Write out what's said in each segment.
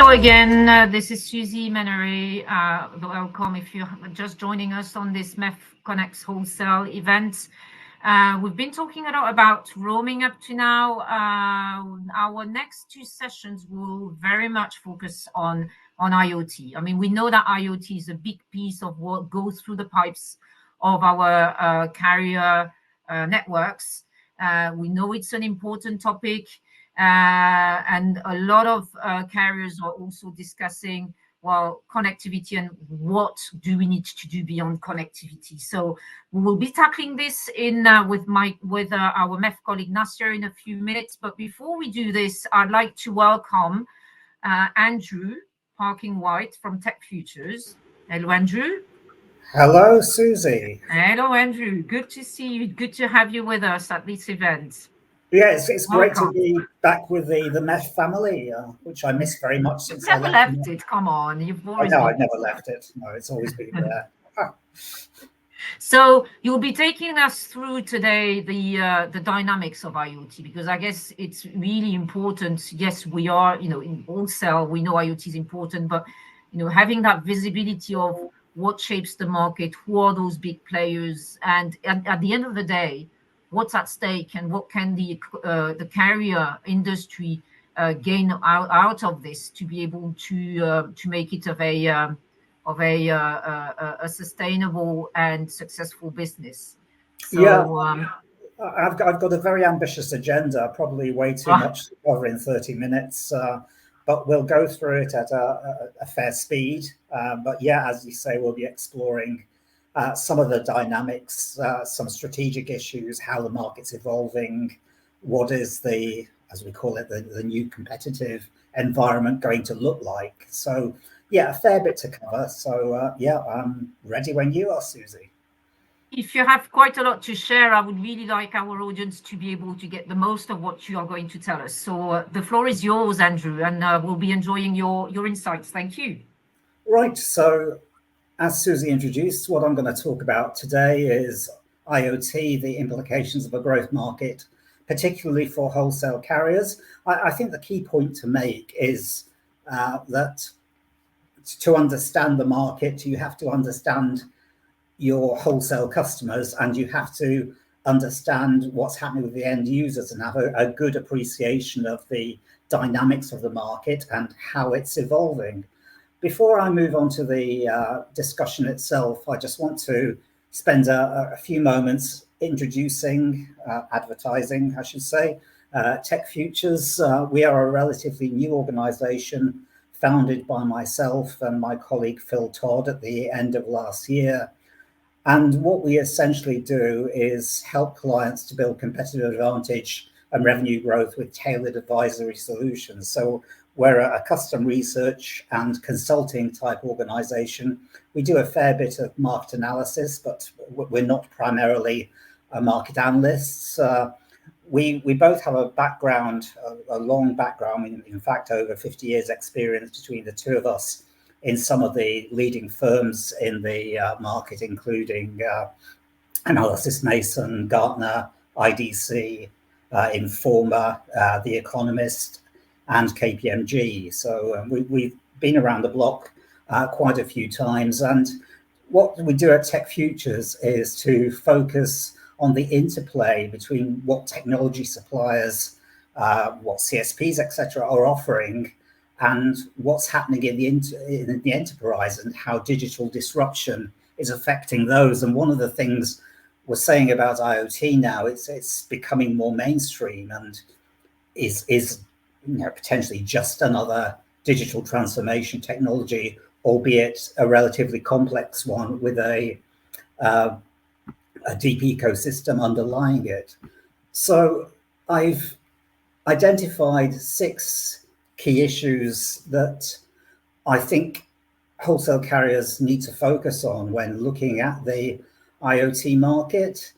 Hello again, this is Suzy, Menneret. Welcome if you're just joining us on this MEF Connects Wholesale event. We've been talking a lot about roaming up to now. Our next two sessions will very much focus on IoT. I mean, we know that IoT is a big piece of what goes through the pipes of our carrier networks. We know it's an important topic. And a lot of carriers are also discussing, well, connectivity and what do we need to do beyond connectivity. So we will be tackling this in with our MEF colleague Nasser in a few minutes. But before we do this, I'd like to welcome Andrew Parkin-White from TecFutures. Hello, Andrew. Hello, Suzy. Hello, Andrew. Good to see you. Good to have you with us at this event. Yeah, it's great to be back with the MEF family, which I miss very much since You've never left it. Come on, you've always. No, I've never left it. No, it's always been there. So you'll be taking us through today the dynamics of IoT, because I guess it's really important. Yes, we are, in wholesale, we know IoT is important, but having that visibility of what shapes the market, who are those big players, and at the end of the day, what's at stake and what can the carrier industry gain out of this to be able to make it of a sustainable and successful business. So, yeah, I've got a very ambitious agenda, probably way too much to cover in 30 minutes, but we'll go through it at a fair speed. But yeah, as you say, we'll be exploring some of the dynamics, some strategic issues, how the market's evolving, what is as we call it, the new competitive environment going to look like. So yeah, a fair bit to cover. So yeah, I'm ready when you are, Suzy. If you have quite a lot to share, I would really like our audience to be able to get the most of what you are going to tell us. So the floor is yours, Andrew, and we'll be enjoying your insights. Thank you. Right. So as Suzy introduced, what I'm going to talk about today is IoT, the implications of a growth market, particularly for wholesale carriers. I think the key point to make is that to understand the market, you have to understand your wholesale customers, and you have to understand what's happening with the end users and have a good appreciation of the dynamics of the market and how it's evolving. Before I move on to the discussion itself, I just want to spend a few moments introducing, advertising, I should say, TecFutures. We are a relatively new organization founded by myself and my colleague Phil Todd at the end of last year. And what we essentially do is help clients to build competitive advantage and revenue growth with tailored advisory solutions. So we're a custom research and consulting type organization. We do a fair bit of market analysis, but we're not primarily market analysts. We both have a background, a long background, in fact, over 50 years experience between the two of us in some of the leading firms in the market, including Analysis Mason, Gartner, IDC, Informa, The Economist, and KPMG. So we've been around the block quite a few times. And what we do at TecFutures is to focus on the interplay between what technology suppliers, what CSPs, etc., are offering, and what's happening in the enterprise and how digital disruption is affecting those. And one of the things we're saying about IoT now, it's becoming more mainstream and is potentially just another digital transformation technology, albeit a relatively complex one with a deep ecosystem underlying it. So I've identified 6 key issues that I think wholesale carriers need to focus on when looking at the IoT market.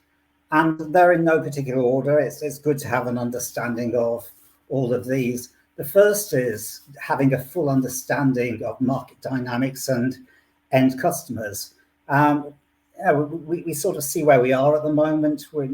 And they're in no particular order. It's good to have an understanding of all of these. The first is having a full understanding of market dynamics and end customers. We sort of see where we are at the moment. We're,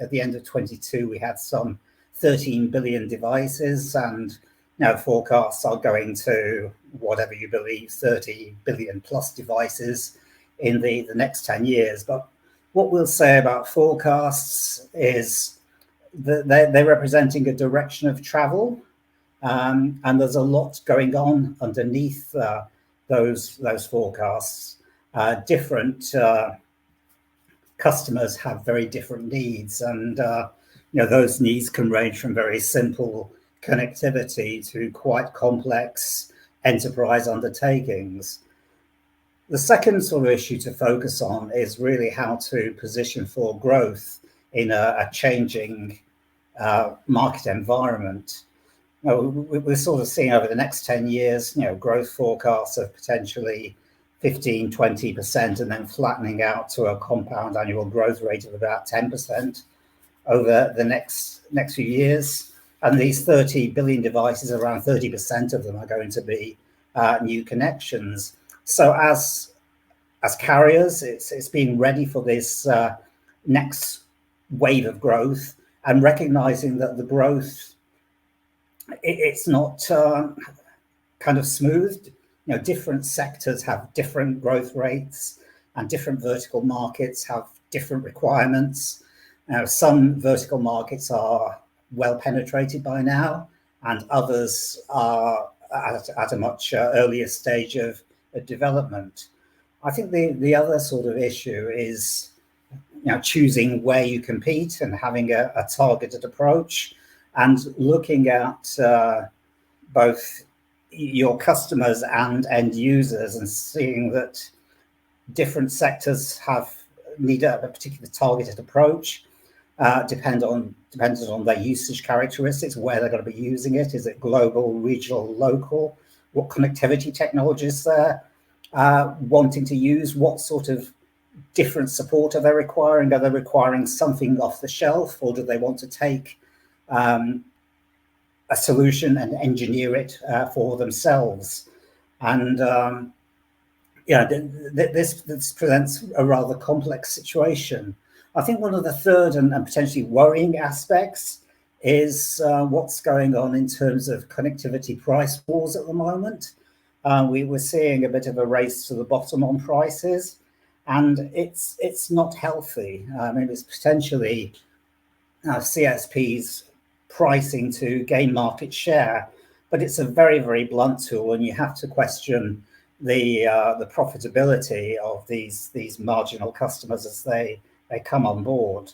at the end of 22, we had some 13 billion devices, and Now, forecasts are going to, whatever you believe, 30 billion plus devices in the next 10 years. But what we'll say about forecasts is that they're representing a direction of travel, and there's a lot going on underneath those forecasts. Different customers have very different needs, and those needs can range from very simple connectivity to quite complex enterprise undertakings. The second sort of issue to focus on is really how to position for growth in a changing market environment. We're sort of seeing over the next 10 years, growth forecasts of potentially 15, 20%, and then flattening out to a compound annual growth rate of about 10% over the next few years. And these 30 billion devices, around 30% of them are going to be new connections. So as carriers, it's being ready for this next wave of growth, and recognizing that the growth, it's not kind of smoothed. Different sectors have different growth rates, and different vertical markets have different requirements. Some vertical markets are well penetrated by now, and others are at a much earlier stage of development. I think the other sort of issue is choosing where you compete and having a targeted approach, and looking at both your customers and end users, and seeing that different sectors need a particular targeted approach, dependent on their usage characteristics, where they're going to be using it. Is it global, regional, local? What connectivity technologies they're wanting to use? What sort of different support are they requiring? Are they requiring something off the shelf, or do they want to take a solution and engineer it for themselves? And this presents a rather complex situation. I think one of the third and potentially worrying aspects is what's going on in terms of connectivity price wars at the moment. We were seeing a bit of a race to the bottom on prices, and it's not healthy. It's potentially CSPs pricing to gain market share, but it's a very, very blunt tool, and you have to question the profitability of these marginal customers as they come on board.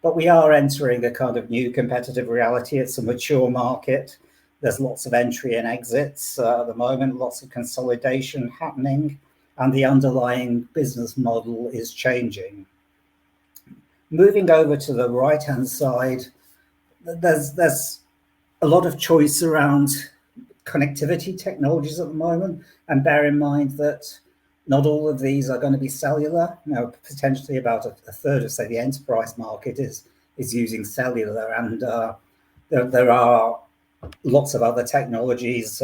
But we are entering a kind of new competitive reality. It's a mature market. There's lots of entry and exits at the moment, lots of consolidation happening, and the underlying business model is changing. Moving over to the right-hand side, there's a lot of choice around connectivity technologies at the moment, and bear in mind that not all of these are going to be cellular. Potentially about a third of, say, the enterprise market is using cellular, and there are lots of other technologies,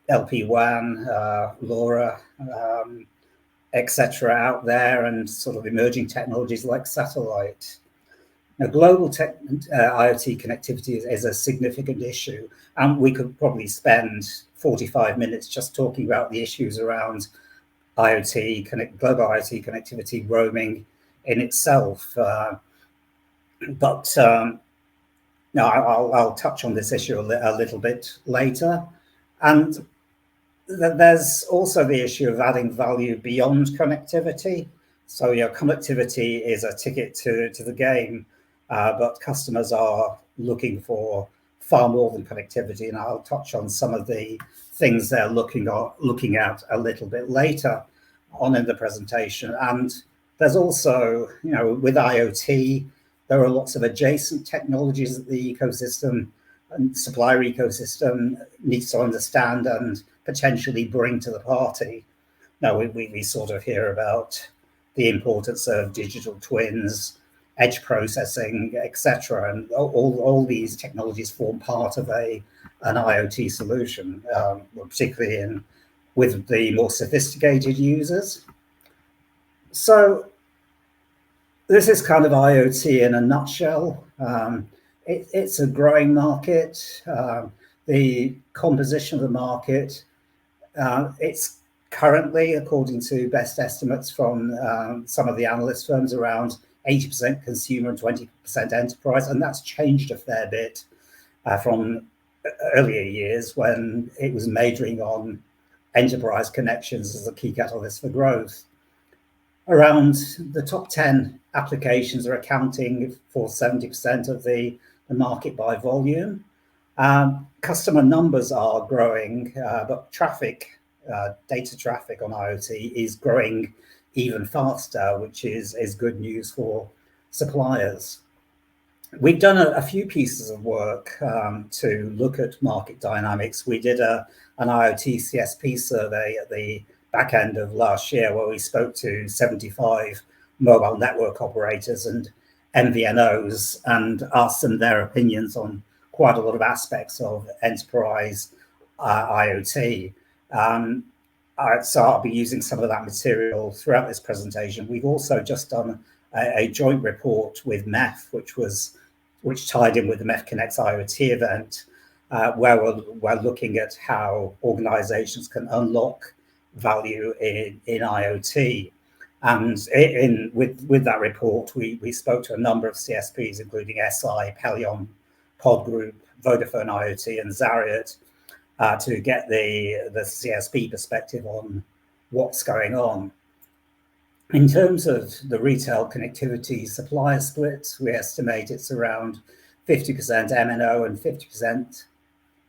LP WAN, LoRa, etc. out there, and sort of emerging technologies like satellite. Now, global IoT connectivity is a significant issue, and we could probably spend 45 minutes just talking about the issues around global IoT connectivity, roaming in itself. But I'll touch on this issue a little bit later. And there's also the issue of adding value beyond connectivity. So, connectivity is a ticket to the game, but customers are looking for far more than connectivity, and I'll touch on some of the things they're looking at a little bit later on in the presentation. And there's also, with IoT, there are lots of adjacent technologies that the ecosystem and supplier ecosystem needs to understand and potentially bring to the party. Now, we sort of hear about the importance of digital twins, edge processing, etc., and all these technologies form part of an IoT solution, particularly with the more sophisticated users. So this is kind of IoT in a nutshell. It's a growing market. the composition of the market, it's currently, according to best estimates from some of the analyst firms, around 80% consumer and 20% enterprise, and that's changed a fair bit from earlier years when it was majoring on enterprise connections as a key catalyst for growth. Around the top 10 applications are accounting for 70% of the market by volume. Customer numbers are growing, but traffic, data traffic on IoT is growing even faster, which is good news for suppliers. We've done a few pieces of work to look at market dynamics. We did an IoT CSP survey at the back end of last year where we spoke to 75 mobile network operators and MVNOs and asked them their opinions on quite a lot of aspects of enterprise IoT. So I'll be using some of that material throughout this presentation. We've also just done a joint report with MEF, which tied in with the MEF Connects IoT event, where we're looking at how organizations can unlock value in IoT. And with that report, we spoke to a number of CSPs, including SI, Pelion, Pod Group, Vodafone IoT, and Zariat, to get the CSP perspective on what's going on. In terms of the retail connectivity supplier splits, we estimate it's around 50% MNO and 50%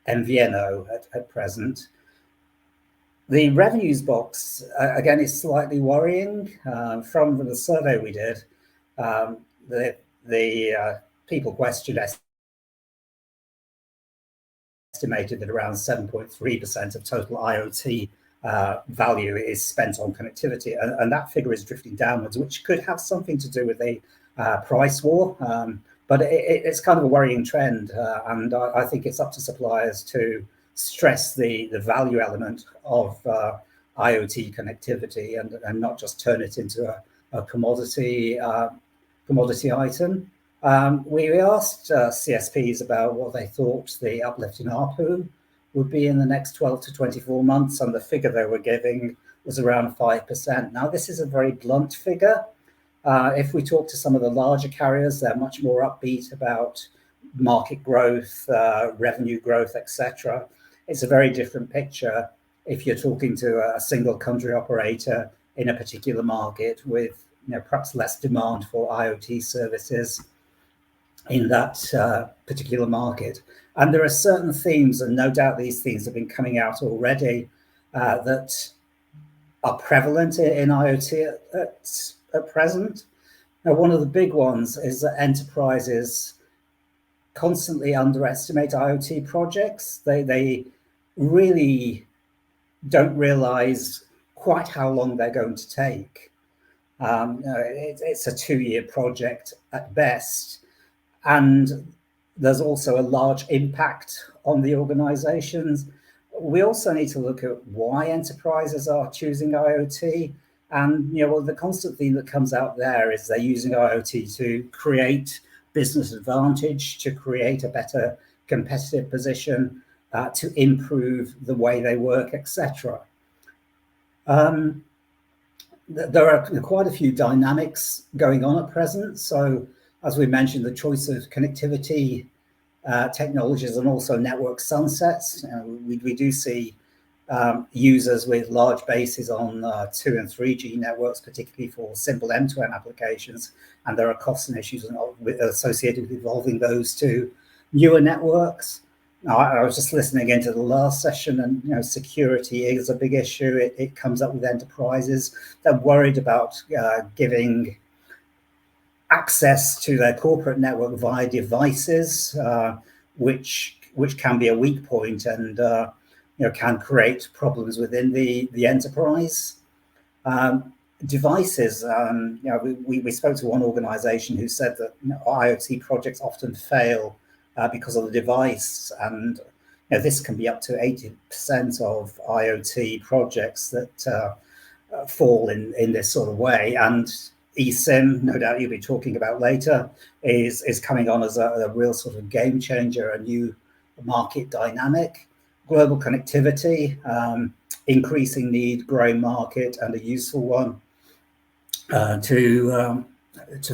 MVNO at present. The revenues box, again, is slightly worrying. From the survey we did, the people questioned estimated that around 7.3% of total IoT value is spent on connectivity, and that figure is drifting downwards, which could have something to do with a price war, but it's kind of a worrying trend, and I think it's up to suppliers to stress the value element of IoT connectivity and not just turn it into a commodity item. We asked CSPs about what they thought the uplift in ARPU would be in the next 12 to 24 months, and the figure they were giving was around 5%. Now, this is a very blunt figure. If we talk to some of the larger carriers, they're much more upbeat about market growth, revenue growth, etc. It's a very different picture if you're talking to a single country operator in a particular market with perhaps less demand for IoT services in that particular market. And there are certain themes, and no doubt these themes have been coming out already, that are prevalent in IoT at present. Now, one of the big ones is that enterprises constantly underestimate IoT projects. They really don't realize quite how long they're going to take. It's a 2-year project at best, and there's also a large impact on the organizations. We also need to look at why enterprises are choosing IoT. And the constant theme that comes out there is they're using IoT to create business advantage, to create a better competitive position, to improve the way they work, etc. There are quite a few dynamics going on at present. So, as we mentioned, the choice of connectivity technologies and also network sunsets. We do see users with large bases on 2 and 3G networks, particularly for simple M2M applications, and there are costs and issues associated with evolving those to newer networks. Now, I was just listening into the last session, and security is a big issue. It comes up with enterprises. They're worried about giving access to their corporate network via devices, which can be a weak point and can create problems within the enterprise. Devices, we spoke to one organization who said that IoT projects often fail because of the device, and this can be up to 80% of IoT projects that fall in this sort of way. And eSIM, no doubt you'll be talking about later, is coming on as a real sort of game changer, a new market dynamic, global connectivity, increasing need, growing market, and a useful one to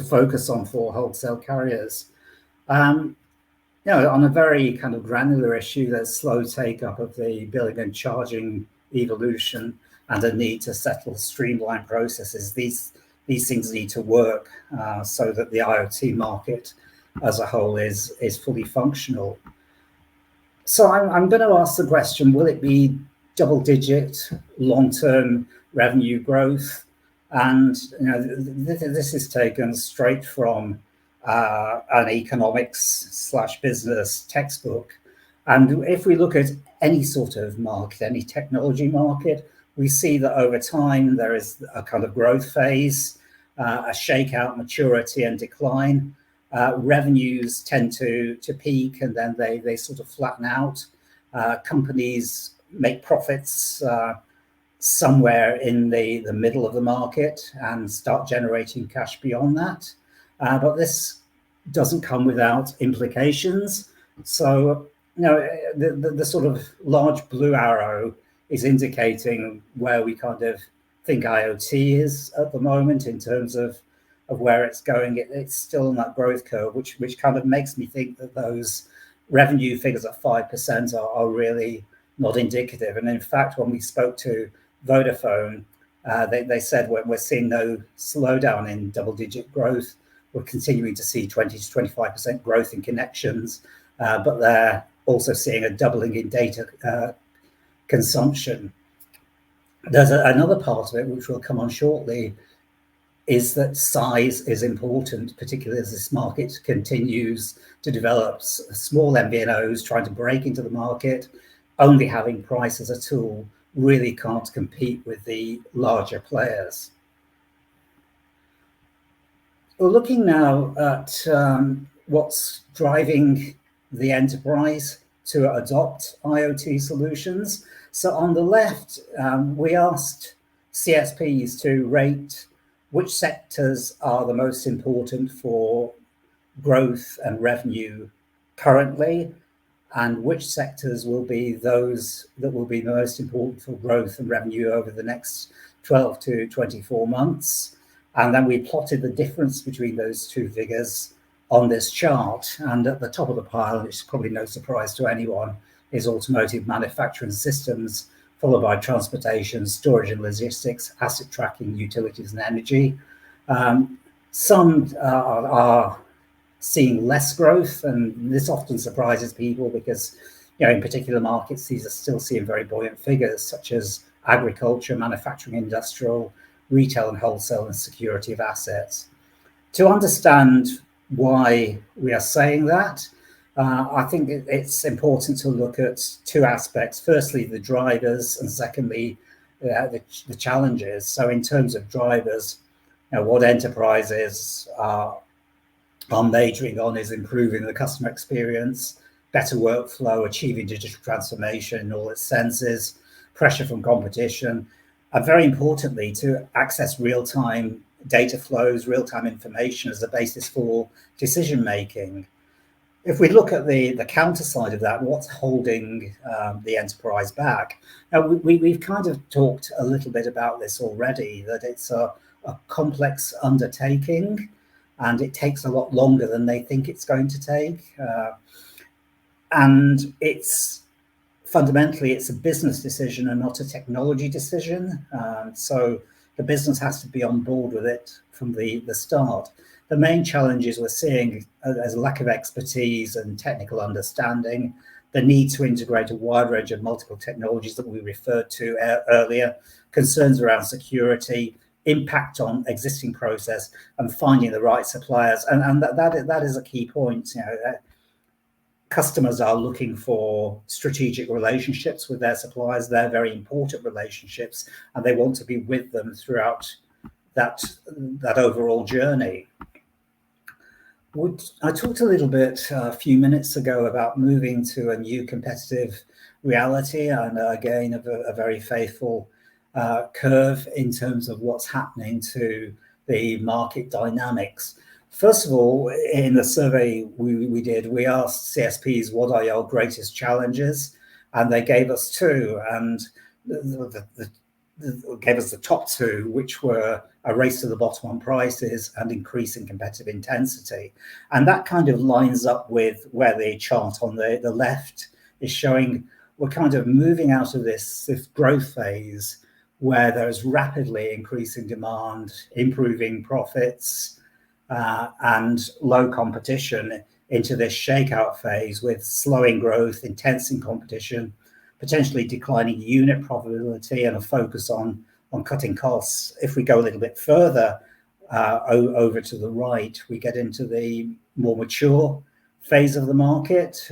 focus on for wholesale carriers. On a very kind of granular issue, there's slow take-up of the billing and charging evolution and a need to settle streamline processes. These things need to work so that the IoT market as a whole is fully functional. So I'm going to ask the question, will it be double-digit long-term revenue growth? And this is taken straight from an economics/business textbook. And if we look at any sort of market, any technology market, we see that over time there is a kind of growth phase, a shakeout, maturity, and decline. Revenues tend to peak and then they sort of flatten out. Companies make profits somewhere in the middle of the market and start generating cash beyond that. But this doesn't come without implications. So, the sort of large blue arrow is indicating where we kind of think IoT is at the moment in terms of where it's going. It's still on that growth curve, which kind of makes me think that those revenue figures at 5% are really not indicative. And in fact, when we spoke to Vodafone, they said we're seeing no slowdown in double-digit growth. We're continuing to see 20 to 25% growth in connections, but they're also seeing a doubling in data consumption. There's another part of it, which will come on shortly, is that size is important, particularly as this market continues to develop. Small MVNOs trying to break into the market, only having price as a tool, really can't compete with the larger players. We're looking now at what's driving the enterprise to adopt IoT solutions. So on the left, we asked CSPs to rate which sectors are the most important for growth and revenue currently, and which sectors will be those that will be the most important for growth and revenue over the next 12 to 24 months. And then we plotted the difference between those two figures on this chart. And at the top of the pile, which is probably no surprise to anyone, is automotive manufacturing systems, followed by transportation, storage and logistics, asset tracking, utilities and energy. Some are seeing less growth, and this often surprises people because, in particular markets, these are still seeing very buoyant figures, such as agriculture, manufacturing, industrial, retail and wholesale, and security of assets. To understand why we are saying that, I think it's important to look at two aspects. Firstly, the drivers, and secondly, the challenges. So in terms of drivers, what enterprises are majoring on is improving the customer experience, better workflow, achieving digital transformation in all its senses, pressure from competition, and very importantly, to access real-time data flows, real-time information as a basis for decision making. If we look at the counter side of that, what's holding the enterprise back? Now, we've kind of talked a little bit about this already, that it's a complex undertaking and it takes a lot longer than they think it's going to take. And fundamentally, it's a business decision and not a technology decision. So the business has to be on board with it from the start. The main challenges we're seeing as a lack of expertise and technical understanding, the need to integrate a wide range of multiple technologies that we referred to earlier, concerns around security, impact on existing process, and finding the right suppliers. And that is a key point. Customers are looking for strategic relationships with their suppliers. They're very important relationships, and they want to be with them throughout that overall journey. I talked a little bit a few minutes ago about moving to a new competitive reality, and again, a very faithful curve in terms of what's happening to the market dynamics. First of all, in the survey we did, we asked CSPs, what are your greatest challenges? And they gave us two, and gave us the top two, which were a race to the bottom on prices and increasing competitive intensity. And that kind of lines up with where the chart on the left is showing we're kind of moving out of this growth phase where there's rapidly increasing demand, improving profits, and low competition, into this shakeout phase with slowing growth, intensing competition, potentially declining unit profitability, and a focus on cutting costs. If we go a little bit further over to the right, we get into the more mature phase of the market,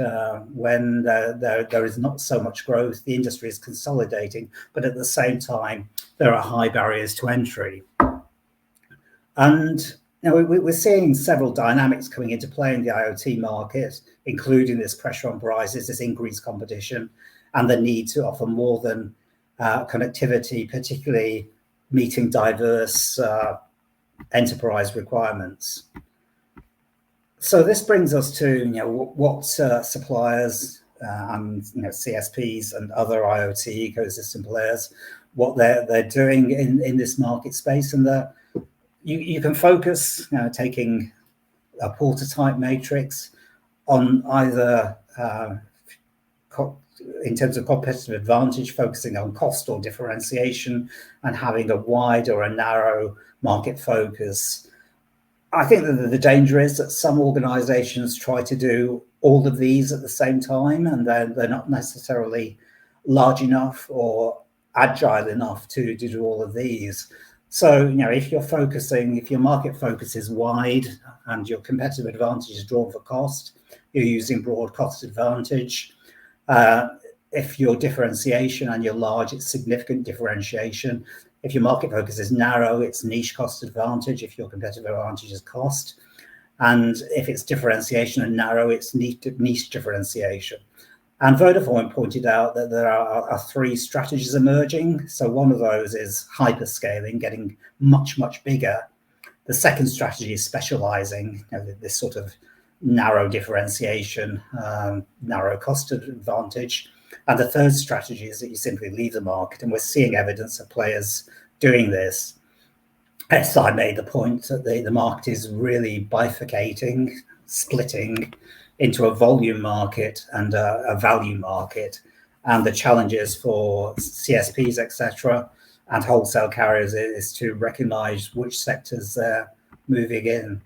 when there is not so much growth, the industry is consolidating, but at the same time, there are high barriers to entry. And we're seeing several dynamics coming into play in the IoT market, including this pressure on prices, this increased competition, and the need to offer more than connectivity, particularly meeting diverse enterprise requirements. So this brings us to what suppliers and CSPs and other IoT ecosystem players, what they're doing in this market space, and you can focus, taking a Porter type matrix, on either in terms of competitive advantage, focusing on cost or differentiation, and having a wide or a narrow market focus. I think that the danger is that some organizations try to do all of these at the same time, and they're not necessarily large enough or agile enough to do all of these. So, if your market focus is wide and your competitive advantage is drawn for cost, you're using broad cost advantage. If your differentiation and you're large, it's significant differentiation. If your market focus is narrow, it's niche cost advantage. If your competitive advantage is cost, and if it's differentiation and narrow, it's niche differentiation. And Vodafone pointed out that there are three strategies emerging. So one of those is hyperscaling, getting much, much bigger. The second strategy is specializing, this sort of narrow differentiation, narrow cost advantage. And the third strategy is that you simply leave the market. And we're seeing evidence of players doing this. SI made the point that the market is really bifurcating, splitting into a volume market and a value market. And the challenges for CSPs, etc., and wholesale carriers is to recognize which sectors they're moving in.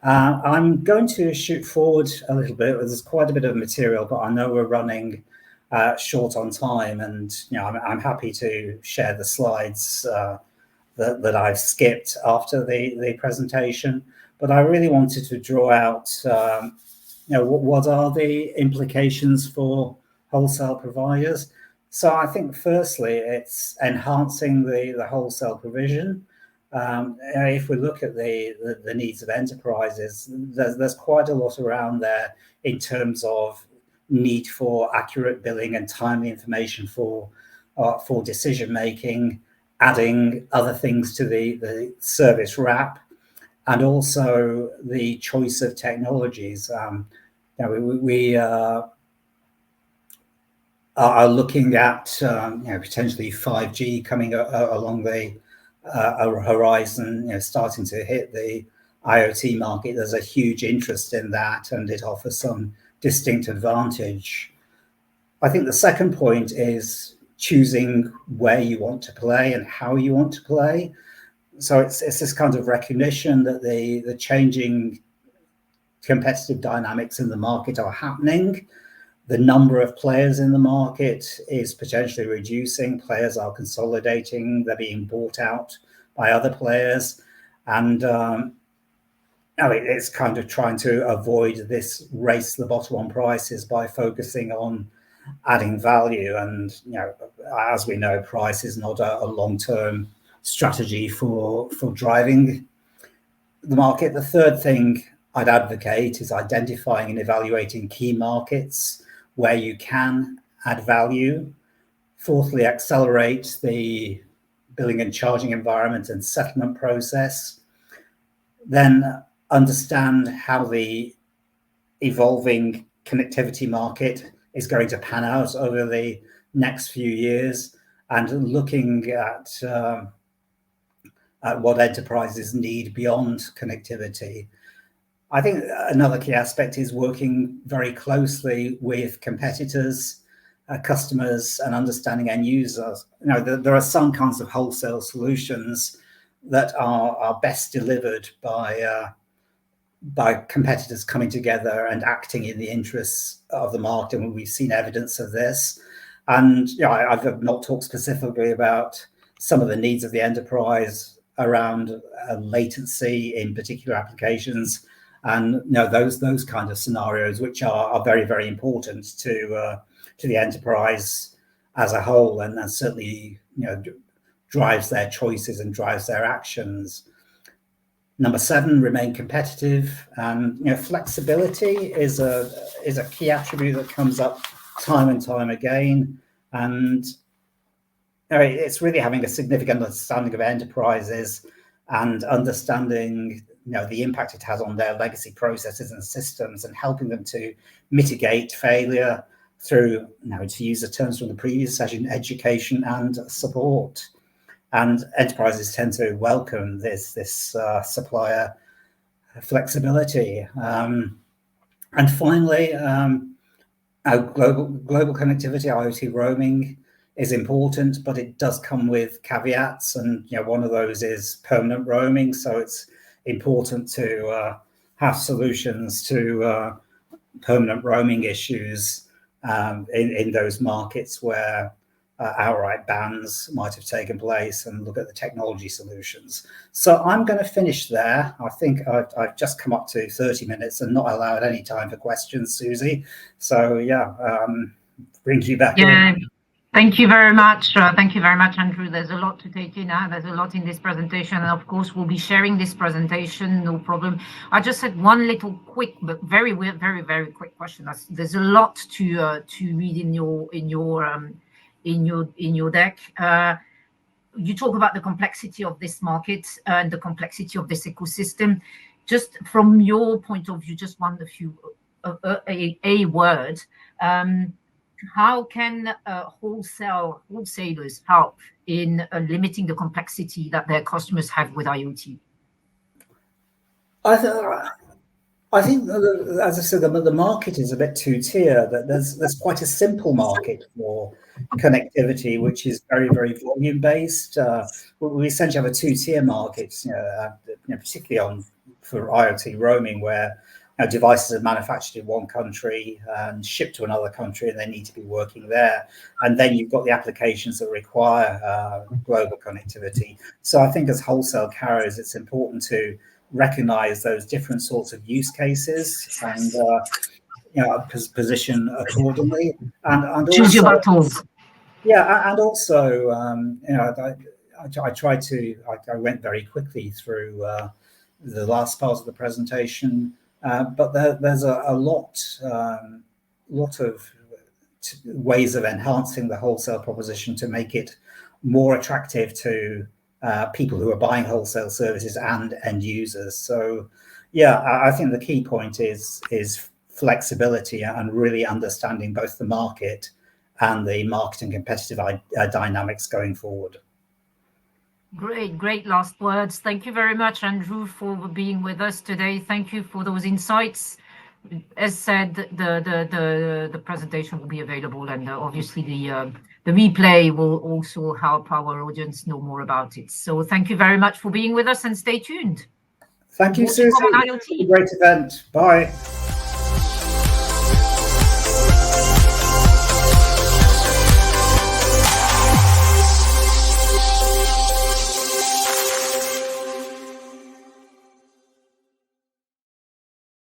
I'm going to shoot forward a little bit. There's quite a bit of material, but I know we're running short on time, and I'm happy to share the slides that I've skipped after the presentation. But I really wanted to draw out what are the implications for wholesale providers. So I think firstly it's enhancing the wholesale provision. If we look at the needs of enterprises, there's quite a lot around there in terms of need for accurate billing and timely information for decision making, adding other things to the service wrap, and also the choice of technologies. We are looking at potentially 5G coming along the horizon, starting to hit the IoT market. There's a huge interest in that, and it offers some distinct advantage. I think the second point is choosing where you want to play and how you want to play. So it's this kind of recognition that the changing competitive dynamics in the market are happening. The number of players in the market is potentially reducing. Players are consolidating. They're being bought out by other players. And it's kind of trying to avoid this race to the bottom on prices by focusing on adding value. And as we know, price is not a long-term strategy for driving the market. The third thing I'd advocate is identifying and evaluating key markets where you can add value. Fourthly, accelerate the billing and charging environment and settlement process. Then understand how the evolving connectivity market is going to pan out over the next few years, and looking at what enterprises need beyond connectivity. I think another key aspect is working very closely with competitors, customers, and understanding end users. There are some kinds of wholesale solutions that are best delivered by competitors coming together and acting in the interests of the market, and we've seen evidence of this. And I've not talked specifically about some of the needs of the enterprise around latency in particular applications, and those kind of scenarios, which are very, very important to the enterprise as a whole, and certainly drives their choices and drives their actions. Number 7, remain competitive. Flexibility is a key attribute that comes up time and time again, and it's really having a significant understanding of enterprises and understanding the impact it has on their legacy processes and systems, and helping them to mitigate failure through, to use the terms from the previous session, education and support. And enterprises tend to welcome this supplier flexibility. And finally, global connectivity, IoT roaming is important, but it does come with caveats, and one of those is permanent roaming. So it's important to have solutions to permanent roaming issues in those markets where outright bans might have taken place, and look at the technology solutions. So I'm going to finish there. I think I've just come up to 30 minutes and not allowed any time for questions, Suzy. So brings you back in. Thank you very much. Thank you very much, Andrew. There's a lot to take in. There's a lot in this presentation, and of course, we'll be sharing this presentation. No problem. I just had one little quick, but very quick question. There's a lot to read in your deck. You talk about the complexity of this market and the complexity of this ecosystem. Just from your point of view, just one a word. How can wholesalers help in limiting the complexity that their customers have with IoT? I think, as I said, the market is a bit two-tier. That there's quite a simple market for connectivity, which is very, very volume-based. We essentially have a two-tier market, particularly for IoT roaming, where devices are manufactured in one country and shipped to another country, and they need to be working there. And then you've got the applications that require global connectivity. So I think as wholesale carriers, it's important to recognize those different sorts of use cases and position accordingly. And choose your battles. Yeah, and also I went very quickly through the last part of the presentation. But there's a lot of ways of enhancing the wholesale proposition to make it more attractive to people who are buying wholesale services and end users. So, I think the key point is flexibility and really understanding both the market and the market and competitive dynamics going forward. Great last words. Thank you very much, Andrew, for being with us today. Thank you for those insights. As said, the presentation will be available, and obviously the replay will also help our audience know more about it. So thank you very much for being with us, and stay tuned. Thank you, Suzy. Great event. Bye.